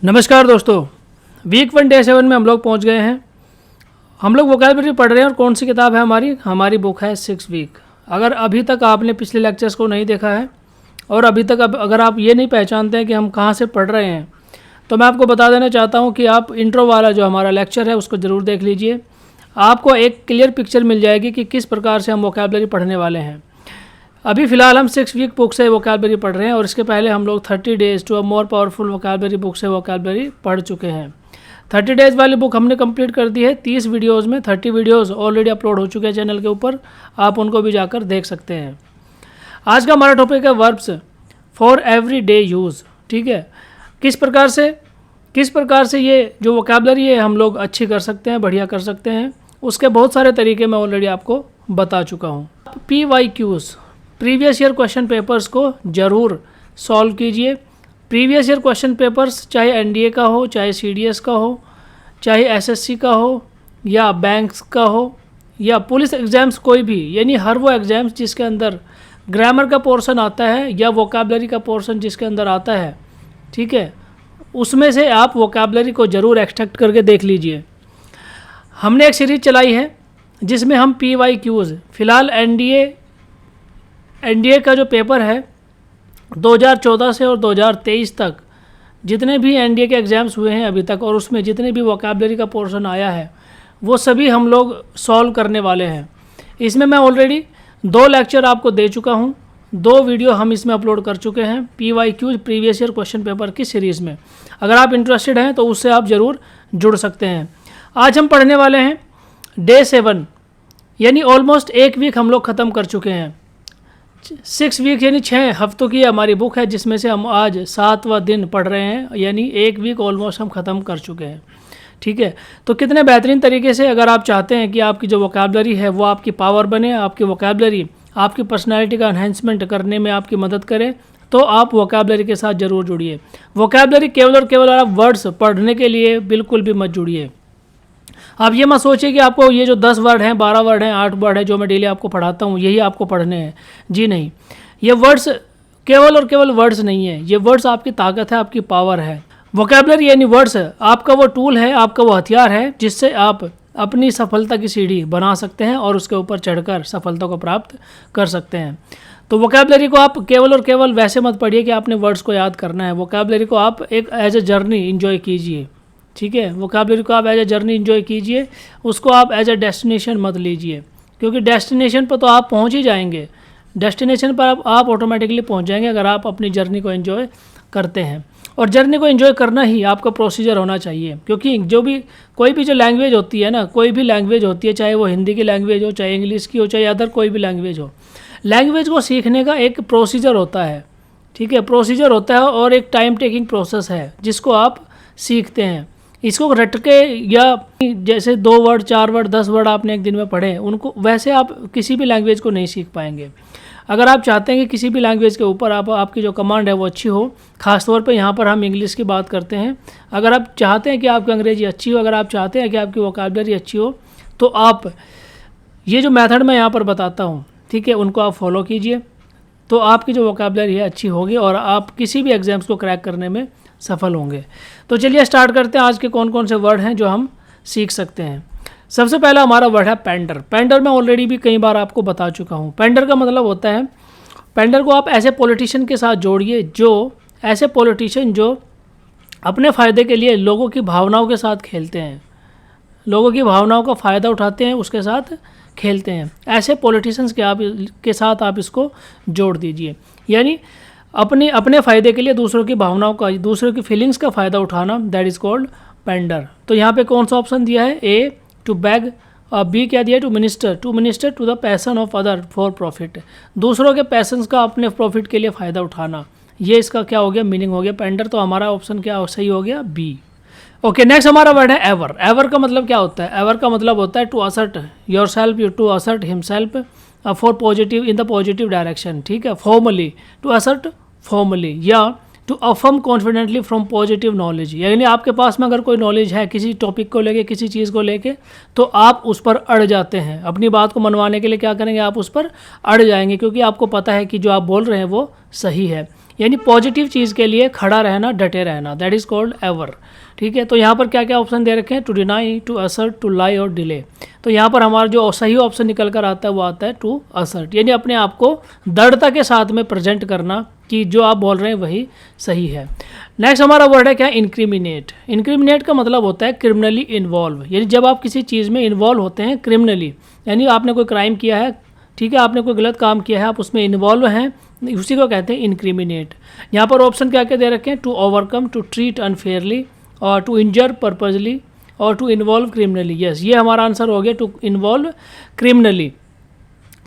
नमस्कार दोस्तों, week 1 day 7 में हम लोग पहुंच गए हैं। हम लोग वोकैबुलरी पढ़ रहे हैं और कौन सी किताब है हमारी बुक है 6 वीक। अगर अभी तक आपने पिछले लेक्चर्स को नहीं देखा है और अभी तक अगर आप ये नहीं पहचानते हैं कि हम कहाँ से पढ़ रहे हैं, तो मैं आपको बता देना चाहता हूँ कि आप इंट्रो वाला जो हमारा लेक्चर है उसको ज़रूर देख लीजिए। आपको एक क्लियर पिक्चर मिल जाएगी कि किस प्रकार से हम वोकैबुलरी पढ़ने वाले हैं। अभी फ़िलहाल हम 6 वीक बुक से वोकैबुलरी पढ़ रहे हैं और इसके पहले हम लोग 30 days to a more powerful vocabulary book से वोकैबुलरी पढ़ चुके हैं। 30 डेज़ वाली बुक हमने कंप्लीट कर दी है 30 वीडियोज़ में। 30 वीडियोज़ ऑलरेडी अपलोड हो चुके हैं चैनल के ऊपर, आप उनको भी जाकर देख सकते हैं। आज का हमारा टॉपिक है verbs for every day use. ठीक है, किस प्रकार से ये जो वोकैबुलरी है हम लोग अच्छी कर सकते हैं, बढ़िया कर सकते हैं, उसके बहुत सारे तरीके मैं ऑलरेडी आपको बता चुका हूँ। PYQs previous year question papers को ज़रूर सॉल्व कीजिए। प्रीवियस ईयर क्वेश्चन पेपर्स चाहे NDA का हो, चाहे CDS का हो, चाहे SSC का हो, या बैंक्स का हो, या पुलिस एग्ज़ाम्स, कोई भी, यानी हर वो एग्ज़ाम्स जिसके अंदर ग्रामर का पोर्शन आता है या वोकैबुलरी का पोर्शन जिसके अंदर आता है, ठीक है, उसमें से आप वोकैबुलरी को ज़रूर एक्सट्रैक्ट करके देख लीजिए। हमने एक सीरीज़ चलाई है जिसमें हम PYQs, फ़िलहाल NDA का जो पेपर है 2014 से और 2023 तक जितने भी NDA के एग्ज़ाम्स हुए हैं अभी तक, और उसमें जितने भी वोकैबुलरी का पोर्शन आया है वो सभी हम लोग सॉल्व करने वाले हैं। इसमें मैं ऑलरेडी 2 लेक्चर आपको दे चुका हूं, 2 वीडियो हम इसमें अपलोड कर चुके हैं PYQ previous year question paper की सीरीज़ में। अगर आप इंटरेस्टेड हैं तो उससे आप ज़रूर जुड़ सकते हैं। आज हम पढ़ने वाले हैं डे 7, यानी ऑलमोस्ट 1 वीक हम लोग ख़त्म कर चुके हैं। 6 वीक यानी 6 हफ्तों की हमारी बुक है, जिसमें से हम आज 7वां दिन पढ़ रहे हैं, यानी 1 वीक ऑलमोस्ट हम ख़त्म कर चुके हैं। ठीक है, तो कितने बेहतरीन तरीके से, अगर आप चाहते हैं कि आपकी जो वोकैबुलरी है वो आपकी पावर बने, आपकी वोकैबुलरी आपकी पर्सनैलिटी का एनहेंसमेंट करने में आपकी मदद करे, तो आप वोकैबुलरी के साथ ज़रूर जुड़िए। वोकैबुलरी केवल और केवल आप वर्ड्स पढ़ने के लिए बिल्कुल भी मत जुड़िए। आप ये मत सोचिए कि आपको ये जो 10 वर्ड हैं, 12 वर्ड हैं, 8 वर्ड हैं जो मैं डेली आपको पढ़ाता हूँ यही आपको पढ़ने हैं। जी नहीं, ये वर्ड्स केवल और केवल वर्ड्स नहीं है, ये वर्ड्स आपकी ताकत है, आपकी पावर है। वोकैबुलरी यानी वर्ड्स आपका वो टूल है, आपका वो हथियार है जिससे आप अपनी सफलता की सीढ़ी बना सकते हैं और उसके ऊपर चढ़कर सफलता को प्राप्त कर सकते हैं। तो वोकैबुलरी को आप केवल और केवल वैसे मत पढ़िए कि आपने वर्ड्स को याद करना है। वोकैबुलरी को आप एक एज ए जर्नी इंजॉय कीजिए। ठीक है, वोकैबुलरी को आप एज ए जर्नी इंजॉय कीजिए, उसको आप एज ए डेस्टिनेशन मत लीजिए, क्योंकि डेस्टिनेशन पर तो आप पहुंच ही जाएंगे। डेस्टिनेशन पर आप ऑटोमेटिकली पहुंच जाएंगे अगर आप अपनी जर्नी को एंजॉय करते हैं। और जर्नी को एंजॉय करना ही आपका प्रोसीजर होना चाहिए, क्योंकि कोई भी जो लैंग्वेज होती है ना, कोई भी लैंग्वेज होती है, चाहे वो हिंदी की लैंग्वेज हो, चाहे इंग्लिश की हो, चाहे अदर कोई भी लैंग्वेज हो, लैंग्वेज को सीखने का एक प्रोसीजर होता है। ठीक है, प्रोसीजर होता है और एक टाइम टेकिंग प्रोसेस है जिसको आप सीखते हैं। इसको रट के, या जैसे 2 वर्ड 4 वर्ड 10 वर्ड आपने एक दिन में पढ़े, उनको वैसे आप किसी भी लैंग्वेज को नहीं सीख पाएंगे। अगर आप चाहते हैं कि किसी भी लैंग्वेज के ऊपर आपकी जो कमांड है वो अच्छी हो, खासतौर पे यहाँ पर हम इंग्लिश की बात करते हैं, अगर आप चाहते हैं कि आपकी अंग्रेजी अच्छी हो, अगर आप चाहते हैं कि आपकी वोकैबुलरी अच्छी हो, तो आप ये जो मेथड मैं यहाँ पर बताता हूँ, ठीक है, उनको आप फॉलो कीजिए, तो आपकी जो वोकैबुलरी है अच्छी होगी और आप किसी भी एग्जाम्स को क्रैक करने में सफल होंगे। तो चलिए स्टार्ट करते हैं आज के कौन कौन से वर्ड हैं जो हम सीख सकते हैं। सबसे पहला हमारा वर्ड है पेंडर। पेंडर मैं ऑलरेडी भी कई बार आपको बता चुका हूँ। पेंडर का मतलब होता है, पेंडर को आप ऐसे पॉलिटिशियन के साथ जोड़िए, जो ऐसे पॉलिटिशियन जो अपने फ़ायदे के लिए लोगों की भावनाओं के साथ खेलते हैं, लोगों की भावनाओं का फ़ायदा उठाते हैं, उसके साथ खेलते हैं। ऐसे पॉलिटिशियंस के साथ आप इसको जोड़ दीजिए, यानी अपने फ़ायदे के लिए दूसरों की भावनाओं का, दूसरों की फीलिंग्स का फ़ायदा उठाना, दैट इज़ कॉल्ड पेंडर। तो यहाँ पे कौन सा ऑप्शन दिया है? A टू बैग, और B क्या दिया है? To minister to the passion of other for profit. दूसरों के पैसन्स का अपने प्रॉफिट के लिए फ़ायदा उठाना, ये इसका क्या हो गया? मीनिंग हो गया पेंडर। तो हमारा ऑप्शन क्या सही हो गया? B। ओके, नेक्स्ट हमारा वर्ड है एवर। एवर का मतलब क्या होता है? एवर का मतलब होता है to assert yourself, to assert himself for positive, in the positive direction. ठीक है, फॉर्मली, टू असर्ट फॉर्मली, या to affirm confidently from positive knowledge. यानी आपके पास में अगर कोई नॉलेज है किसी टॉपिक को लेके, किसी चीज़ को लेके, तो आप उस पर अड़ जाते हैं। अपनी बात को मनवाने के लिए क्या करेंगे? आप उस पर अड़ जाएंगे, क्योंकि आपको पता है कि जो आप बोल रहे हैं वो सही है। यानी पॉजिटिव चीज़ के लिए खड़ा रहना, डटे रहना, दैट इज़ कॉल्ड एवर। ठीक है, तो यहाँ पर क्या क्या ऑप्शन दे रखे हैं, to deny, to assert, to lie और डिले। तो यहाँ पर हमारा जो सही ऑप्शन निकल कर आता है वो आता है टू असर्ट, यानी अपने आप को दृढ़ता के साथ में प्रेजेंट करना कि जो आप बोल रहे हैं वही सही है। नेक्स्ट हमारा वर्ड है क्या, इंक्रिमिनेट। इंक्रिमिनेट का मतलब होता है क्रिमिनली इन्वॉल्व, यानी जब आप किसी चीज़ में इन्वॉल्व होते हैं क्रिमिनली, यानी आपने कोई क्राइम किया है, ठीक है, आपने कोई गलत काम किया है, आप उसमें इन्वॉल्व हैं, उसी को कहते हैं इंक्रिमिनेट। यहाँ पर ऑप्शन क्या क्या दे रखे हैं, to overcome, to treat unfairly, और टू इंजर पर्पजली, और टू इन्वॉल्व क्रिमिनली। यस, ये हमारा आंसर हो गया, टू इन्वॉल्व क्रिमिनली।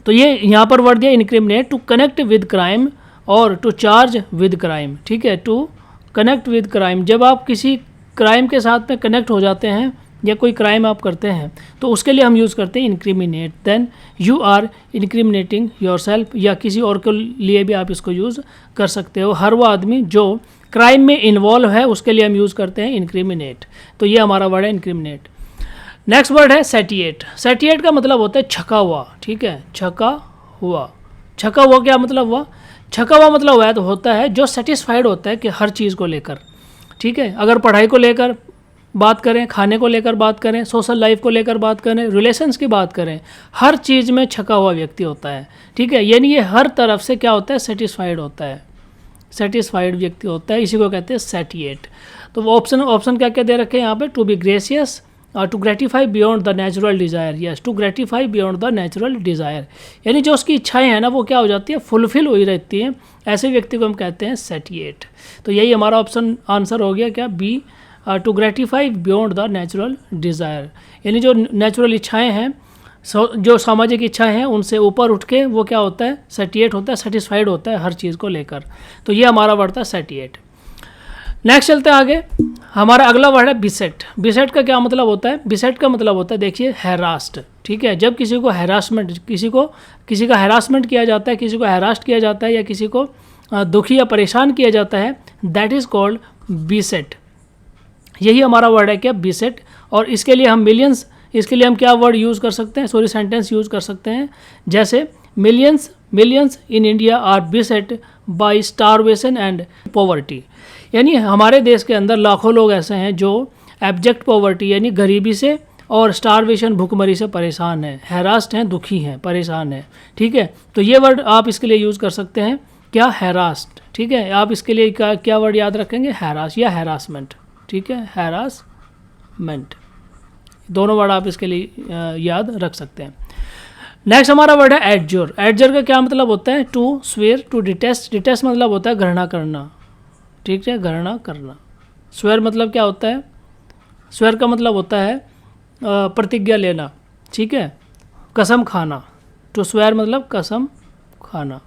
तो ये यहाँ पर वर्ड दिया incriminate, to connect with crime और टू चार्ज विद क्राइम। ठीक है, टू कनेक्ट विद क्राइम, जब आप किसी क्राइम के साथ में कनेक्ट हो जाते हैं या कोई क्राइम आप करते हैं तो उसके लिए हम यूज़ करते हैं incriminate. Then you are incriminating yourself, या किसी और के लिए भी आप इसको यूज़ कर सकते हो। हर वो आदमी जो क्राइम में इन्वॉल्व है उसके लिए हम यूज़ करते हैं इंक्रिमिनेट। तो ये हमारा वर्ड है इंक्रिमिनेट। नेक्स्ट वर्ड है सेटिएट। सेटिएट का मतलब होता है छका हुआ। ठीक है, छका हुआ। छका हुआ क्या मतलब हुआ, छका हुआ मतलब हुआ तो होता है जो सेटिस्फाइड होता है कि हर चीज़ को लेकर। ठीक है, अगर पढ़ाई को लेकर बात करें, खाने को लेकर बात करें, सोशल लाइफ को लेकर बात करें, रिलेशंस की बात करें, हर चीज़ में छका हुआ व्यक्ति होता है। ठीक है, यानी ये हर तरफ से क्या होता है, सेटिस्फाइड होता है, सेटिस्फाइड व्यक्ति होता है, इसी को कहते हैं सेटिएट। तो वो ऑप्शन क्या क्या दे रखे हैं यहाँ पे, to be gracious, to gratify beyond the natural desire. Yes, to gratify beyond the natural desire, यानी जो उसकी इच्छाएं हैं ना वो क्या हो जाती है, फुलफिल हुई रहती हैं, ऐसे व्यक्ति को हम कहते हैं सेटिएट। तो यही हमारा ऑप्शन आंसर हो गया क्या, B, to gratify beyond the natural desire, यानी जो नेचुरल इच्छाएं हैं, जो सामाजिक इच्छाएं हैं उनसे ऊपर उठ के वो क्या होता है, सेटिएट होता है, सेटिस्फाइड होता है हर चीज़ को लेकर। तो ये हमारा वर्ड था सेटिएट। नेक्स्ट चलते हैं आगे, हमारा अगला वर्ड है बिसेट। बिसेट का क्या मतलब होता है, बिसेट का मतलब होता है देखिए हैरास्ट। ठीक है, जब किसी को हैरासमेंट, किसी का हैरासमेंट किया जाता है, किसी को हैरास्ट किया जाता है या किसी को दुखी या परेशान किया जाता है, दैट इज़ कॉल्ड बिसेट। यही हमारा वर्ड है क्या, बिसेट। और इसके लिए हम मिलियंस, इसके लिए हम क्या वर्ड यूज़ कर सकते हैं, सॉरी सेंटेंस यूज़ कर सकते हैं, जैसे millions in India are beset by starvation and poverty, यानी हमारे देश के अंदर लाखों लोग ऐसे हैं जो एब्जेक्ट पॉवर्टी यानी गरीबी से और स्टारवेशन भूखमरी से परेशान हैं, हैरास्ड हैं, दुखी हैं, परेशान हैं। ठीक है, तो ये वर्ड आप इसके लिए यूज़ कर सकते हैं क्या, हैरास्ड। ठीक है, आप इसके लिए क्या वर्ड याद रखेंगे, हैरास या हैरासमेंट। ठीक है, हैरासमेंट, दोनों वर्ड आप इसके लिए याद रख सकते हैं। नेक्स्ट हमारा वर्ड है एडजोर। एडजोर का क्या मतलब होता है, to swear, to detest. Detest मतलब होता है घृणा करना। ठीक है, घृणा करना। स्वेयर मतलब क्या होता है, स्वेयर का मतलब होता है प्रतिज्ञा लेना। ठीक है, कसम खाना। टू स्वेयर मतलब कसम खाना।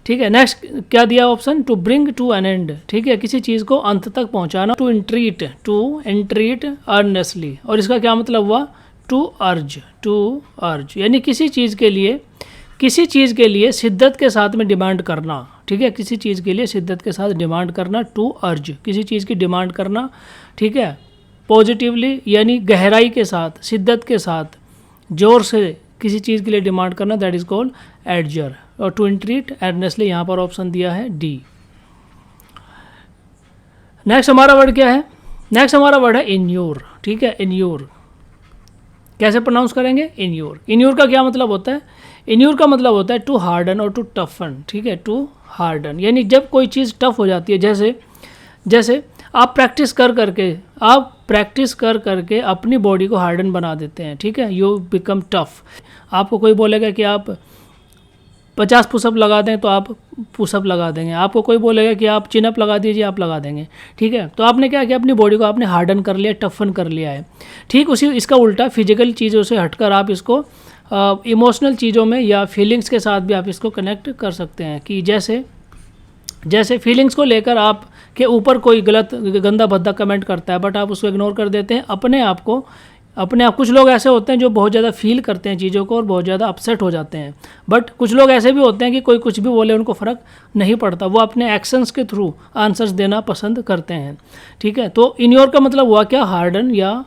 ठीक है, नेक्स्ट क्या दिया option, to bring to an end. ठीक है, किसी चीज़ को अंत तक पहुंचाना। टू एंट्रीट अर्नेस्टली, और इसका क्या मतलब हुआ, टू अर्ज यानी किसी चीज़ के लिए शिद्दत के साथ में डिमांड करना। ठीक है, किसी चीज़ के लिए शिद्दत के साथ डिमांड करना, टू अर्ज, किसी चीज़ की डिमांड करना। ठीक है, पॉजिटिवली यानी गहराई के साथ, शिद्दत के साथ, जोर से किसी चीज़ के लिए डिमांड करना, दैट इज़ कॉल्ड एडजर। और टू एंट्रीट अर्नेस्टली यहाँ पर ऑप्शन दिया है डी। नेक्स्ट हमारा वर्ड क्या है, नेक्स्ट हमारा वर्ड है इन्योर। ठीक है, इन्योर कैसे प्रोनाउंस करेंगे, इन्योर। इन्योर का क्या मतलब होता है, इन्योर का मतलब होता है टू हार्डन और टू टफन। ठीक है, टू हार्डन यानी जब कोई चीज़ टफ हो जाती है, जैसे आप प्रैक्टिस कर करके अपनी बॉडी को हार्डन बना देते हैं। ठीक है, यू बिकम टफ। आपको कोई बोलेगा कि आप 50 पुशअप लगा दें तो आप पुशअप लगा देंगे, आपको कोई बोलेगा कि आप चिनअप लगा दीजिए, आप लगा देंगे। ठीक है, तो आपने क्या किया, अपनी बॉडी को आपने हार्डन कर लिया, टफन कर लिया है। ठीक इसका उल्टा फिजिकल चीज़ों से हटकर आप इसको इमोशनल चीज़ों में या फीलिंग्स के साथ भी आप इसको कनेक्ट कर सकते हैं कि जैसे फीलिंग्स को लेकर आप के ऊपर कोई गलत गंदा भद्दा कमेंट करता है बट आप उसको इग्नोर कर देते हैं, अपने आप कुछ लोग ऐसे होते हैं जो बहुत ज़्यादा फील करते हैं चीज़ों को और बहुत ज़्यादा अपसेट हो जाते हैं, बट कुछ लोग ऐसे भी होते हैं कि कोई कुछ भी बोले उनको फ़र्क नहीं पड़ता, वो अपने एक्शंस के थ्रू आंसर्स देना पसंद करते हैं। ठीक है, तो इन्योर का मतलब हुआ क्या, हार्डन या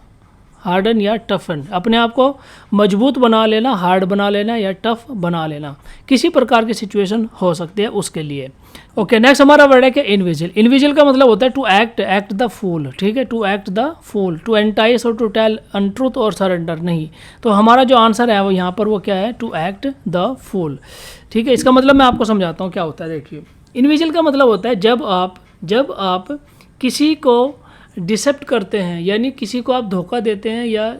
हार्डन या टफन, अपने आप को मजबूत बना लेना, हार्ड बना लेना या टफ बना लेना, किसी प्रकार की सिचुएशन हो सकती है उसके लिए। ओके, नेक्स्ट हमारा वर्ड है क्या, इनविजिल। इनविजिल का मतलब होता है टू एक्ट द फूल, ठीक है, to act the fool, to entice और टू टेल अनट्रूथ और सरेंडर नहीं। तो हमारा जो आंसर है वो यहाँ पर वो क्या है, टू एक्ट द फूल, ठीक है। इसका मतलब मैं आपको समझाता हूँ क्या होता है। देखिए, इनविजिल का मतलब होता है जब आप किसी को डिसेप्ट करते हैं, यानी किसी को आप धोखा देते हैं या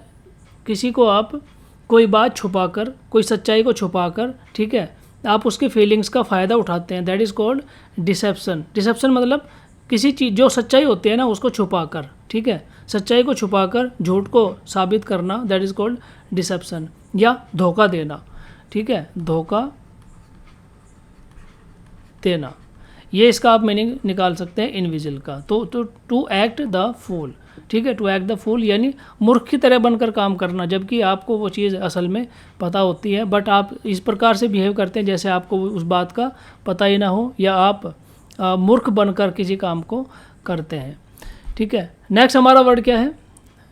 किसी को आप कोई बात छुपाकर, कोई सच्चाई को छुपाकर, ठीक है, आप उसकी फीलिंग्स का फ़ायदा उठाते हैं, that is called deception. Deception मतलब किसी चीज़ जो सच्चाई होती है ना उसको छुपाकर, ठीक है, सच्चाई को छुपाकर झूठ को साबित करना, दैट इज़ कॉल्ड डिसेप्शन, या धोखा देना, ठीक है, धोखा देना, ये इसका आप मीनिंग निकाल सकते हैं इनविजिल का। तो टू एक्ट द फूल, ठीक है, टू एक्ट द फूल यानी मूर्ख की तरह बनकर काम करना, जबकि आपको वो चीज़ असल में पता होती है, बट आप इस प्रकार से बिहेव करते हैं जैसे आपको उस बात का पता ही ना हो, या आप मूर्ख बनकर किसी काम को करते हैं, ठीक है। नेक्स्ट हमारा वर्ड क्या है,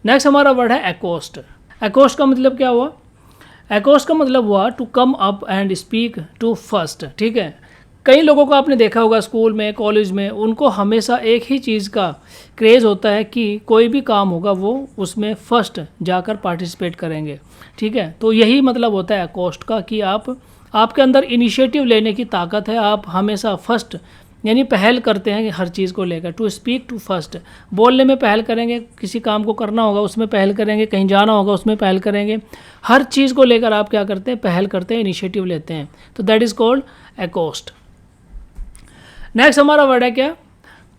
नेक्स्ट हमारा वर्ड है एकोस्ट। एकोस्ट का मतलब क्या हुआ, एकोस्ट का मतलब हुआ to come up and speak to first, ठीक है। कई लोगों को आपने देखा होगा स्कूल में, कॉलेज में, उनको हमेशा एक ही चीज़ का क्रेज़ होता है कि कोई भी काम होगा वो उसमें फ़र्स्ट जाकर पार्टिसिपेट करेंगे, ठीक है। तो यही मतलब होता है एकोस्ट का कि आपके अंदर इनिशिएटिव लेने की ताकत है, आप हमेशा फर्स्ट यानी पहल करते हैं हर चीज़ को लेकर। टू स्पीक टू फर्स्ट, बोलने में पहल करेंगे, किसी काम को करना होगा उसमें पहल करेंगे, कहीं जाना होगा उसमें पहल करेंगे, हर चीज़ को लेकर आप क्या करते हैं, पहल करते हैं, इनिशिएटिव लेते हैं, तो दैट इज़ कॉल्ड एकोस्ट। नेक्स्ट हमारा वर्ड है क्या,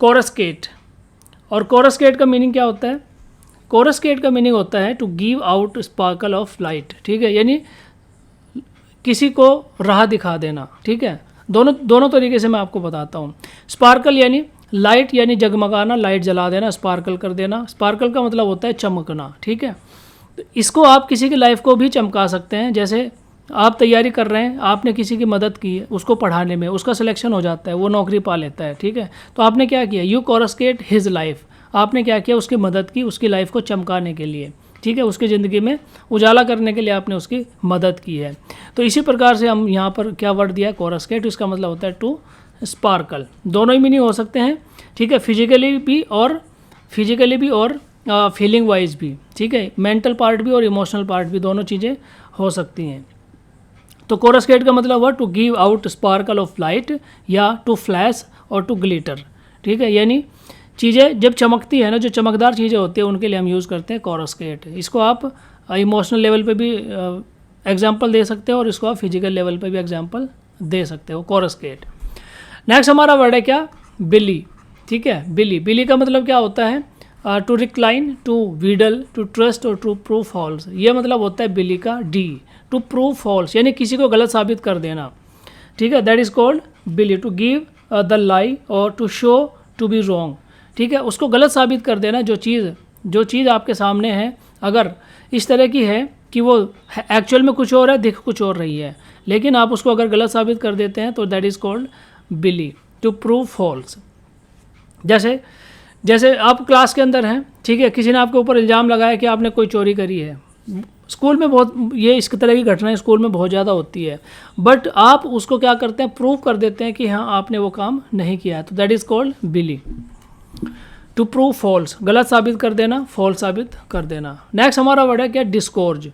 कोरस्केट। और कोरस्केट का मीनिंग क्या होता है, कोरस्केट का मीनिंग होता है to give out sparkle of light, ठीक है, यानी किसी को राह दिखा देना, ठीक है। दोनों तरीके से मैं आपको बताता हूँ। स्पार्कल यानी लाइट, यानी जगमगाना, लाइट जला देना, स्पार्कल कर देना। स्पार्कल का मतलब होता है चमकना, ठीक है। तो इसको आप किसी की लाइफ को भी चमका सकते हैं, जैसे आप तैयारी कर रहे हैं, आपने किसी की मदद की है उसको पढ़ाने में, उसका सिलेक्शन हो जाता है, वो नौकरी पा लेता है, ठीक है। तो आपने क्या किया, यू कोरस्केट हिज लाइफ, आपने क्या किया, उसकी मदद की, उसकी लाइफ को चमकाने के लिए, ठीक है, उसकी ज़िंदगी में उजाला करने के लिए आपने उसकी मदद की है। तो इसी प्रकार से हम यहाँ पर क्या वर्ड दिया है, कोरस्केट, इसका मतलब होता है टू स्पार्कल। दोनों ही मीनिंग हो सकते हैं, ठीक है, फिजिकली भी और फीलिंग वाइज भी, ठीक है, मेंटल पार्ट भी और इमोशनल पार्ट भी, दोनों चीज़ें हो सकती हैं। तो कोरस्केट का मतलब हुआ to give out sparkle of light, या टू फ्लैश और टू ग्लिटर, ठीक है, यानी चीज़ें जब चमकती है ना, जो चमकदार चीज़ें होती हैं उनके लिए हम यूज़ करते हैं कोरस्केट। इसको आप इमोशनल लेवल पे भी एग्जांपल दे सकते हो और इसको आप फिजिकल लेवल पे भी एग्जांपल दे सकते हो, कोरस्केट। नेक्स्ट हमारा वर्ड है क्या, बिली, ठीक है। बिली का मतलब क्या होता है, to recline, to wheedle, to trust और टू प्रूव फॉल्स, ये मतलब होता है बिली का डी, टू प्रूव फॉल्स यानी किसी को गलत साबित कर देना, ठीक है, that is called belie. To give the lie और to show to be wrong, ठीक है, उसको गलत साबित कर देना। जो चीज़ आपके सामने है अगर इस तरह की है कि वो एक्चुअल में कुछ और है, दिख कुछ और रही है, लेकिन आप उसको अगर गलत साबित कर देते हैं तो that is called belie, to prove false. जैसे आप क्लास के अंदर हैं, ठीक है, किसी ने आपके ऊपर इल्ज़ाम लगाया कि आपने कोई चोरी करी है। स्कूल में बहुत ये इस तरह की घटनाएं स्कूल में बहुत ज़्यादा होती है, बट आप उसको क्या करते हैं, प्रूव कर देते हैं कि हाँ आपने वो काम नहीं किया है, तो that is called belie, to prove false, गलत साबित कर देना, फॉल्स साबित कर देना। नेक्स्ट हमारा वर्ड है क्या, डिस्गोर्ज।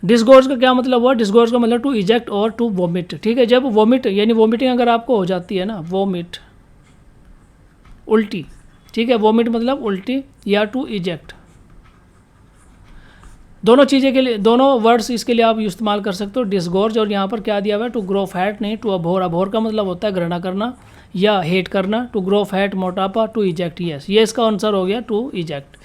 डिस्गोर्ज का क्या मतलब हुआ, डिस्गोर्ज का मतलब टू इजेक्ट और टू वोमिट, ठीक है। जब वोमिट यानी वोमिटिंग अगर आपको हो जाती है ना, वोमिट उल्टी, ठीक है, वोमिट मतलब उल्टी, या टू इजेक्ट, दोनों चीज़ें के लिए, दोनों वर्ड्स इसके लिए आप इस्तेमाल कर सकते हो, डिस्गोर्ज। और यहाँ पर क्या दिया हुआ है, टू ग्रो फैट नहीं, टू अभोर। अभोर का मतलब होता है घृणा करना या हेट करना, टू ग्रो फैट मोटापा, टू इजेक्ट, यस, ये इसका आंसर हो गया, टू इजेक्ट,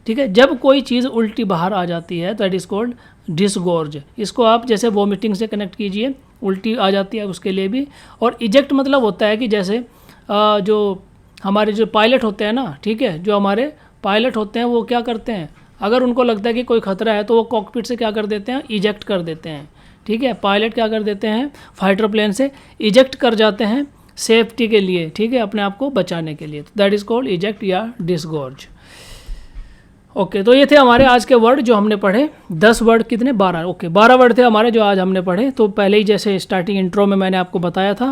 ठीक है। जब कोई चीज़ उल्टी बाहर आ जाती है दैट इज़ कॉल्ड डिस्गोर्ज। इसको आप जैसे वोमिटिंग से कनेक्ट कीजिए, उल्टी आ जाती है उसके लिए भी। और इजेक्ट मतलब होता है कि जैसे जो हमारे जो पायलट होते हैं ना, ठीक है, जो हमारे पायलट होते हैं वो क्या करते हैं, अगर उनको लगता है कि कोई खतरा है तो वो कॉकपिट से क्या कर देते हैं, इजेक्ट कर देते हैं, ठीक है। पायलट क्या कर देते हैं, फाइटर प्लेन से इजेक्ट कर जाते हैं सेफ्टी के लिए, ठीक है, अपने आप को बचाने के लिए, तो दैट इज़ कॉल्ड इजेक्ट या डिस्गोर्ज। ओके, तो ये थे हमारे आज के वर्ड जो हमने पढ़े। 10 वर्ड कितने? 12। ओके, 12 वर्ड थे हमारे जो आज हमने पढ़े। तो पहले ही जैसे स्टार्टिंग इंट्रो में मैंने आपको बताया था,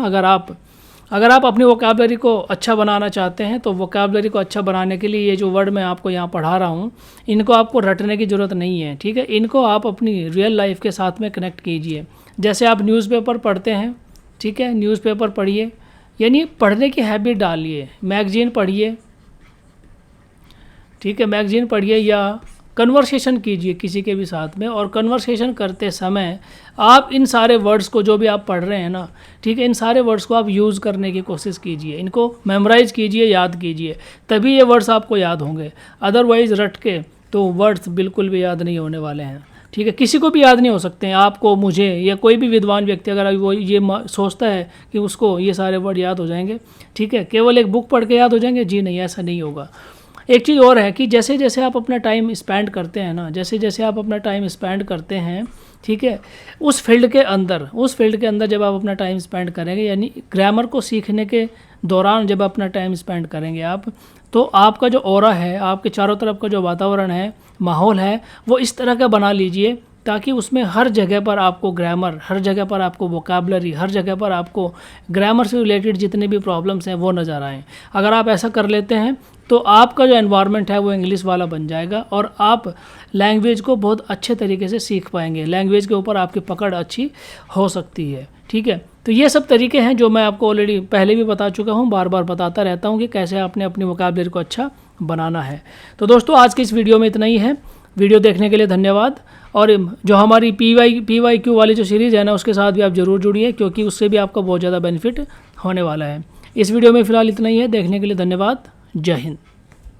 अगर आप अपनी वोकैबुलरी को अच्छा बनाना चाहते हैं तो वोकैबुलरी को अच्छा बनाने के लिए ये जो वर्ड मैं आपको यहाँ पढ़ा रहा हूँ, इनको आपको रटने की ज़रूरत नहीं है, ठीक है। इनको आप अपनी रियल लाइफ के साथ में कनेक्ट कीजिए। जैसे आप न्यूज़पेपर पढ़ते हैं, ठीक है, न्यूज़पेपर पढ़िए, यानी पढ़ने की हैबिट डालिए। मैगज़ीन पढ़िए, ठीक है, मैगज़ीन पढ़िए या कन्वर्सेशन कीजिए किसी के भी साथ में, और कन्वर्सेशन करते समय आप इन सारे वर्ड्स को, जो भी आप पढ़ रहे हैं ना, ठीक है, इन सारे वर्ड्स को आप यूज़ करने की कोशिश कीजिए, इनको मेमोराइज़ कीजिए, याद कीजिए, तभी ये वर्ड्स आपको याद होंगे। अदरवाइज़ रट के तो वर्ड्स बिल्कुल भी याद नहीं होने वाले हैं, ठीक है। किसी को भी याद नहीं हो सकते हैं, आपको, मुझे, या कोई भी विद्वान व्यक्ति अगर वो ये सोचता है कि उसको ये सारे वर्ड याद हो जाएंगे, ठीक है, केवल एक बुक पढ़ के याद हो जाएंगे, जी नहीं, ऐसा नहीं होगा। एक चीज़ और है कि जैसे जैसे आप अपना टाइम स्पेंड करते हैं ना, जैसे जैसे आप अपना टाइम स्पेंड करते हैं, ठीक है, उस फील्ड के अंदर जब आप अपना टाइम स्पेंड करेंगे, यानी ग्रामर को सीखने के दौरान जब अपना टाइम स्पेंड करेंगे आप, तो आपका जो ऑरा है, आपके चारों तरफ का जो वातावरण है, माहौल है, वो इस तरह का बना लीजिए ताकि उसमें हर जगह पर आपको ग्रामर, हर जगह पर आपको वोकैबुलरी, हर जगह पर आपको ग्रामर से रिलेटेड जितने भी प्रॉब्लम्स हैं वो नज़र आएँ। अगर आप ऐसा कर लेते हैं तो आपका जो एनवायरनमेंट है वो इंग्लिश वाला बन जाएगा और आप लैंग्वेज को बहुत अच्छे तरीके से सीख पाएंगे। लैंग्वेज के ऊपर आपकी पकड़ अच्छी हो सकती है, ठीक है। तो ये सब तरीके हैं जो मैं आपको ऑलरेडी पहले भी बता चुका हूँ, बार बार बताता रहता हूँ कि कैसे आपने अपनी वोकैबुलरी को अच्छा बनाना है। तो दोस्तों, आज की इस वीडियो में इतना ही है। वीडियो देखने के लिए धन्यवाद। और जो हमारी PYQ वाली जो सीरीज़ है ना, उसके साथ भी आप ज़रूर जुड़िए, क्योंकि उससे भी आपका बहुत ज़्यादा बेनिफिट होने वाला है। इस वीडियो में फ़िलहाल इतना ही है। देखने के लिए धन्यवाद। जय हिंद।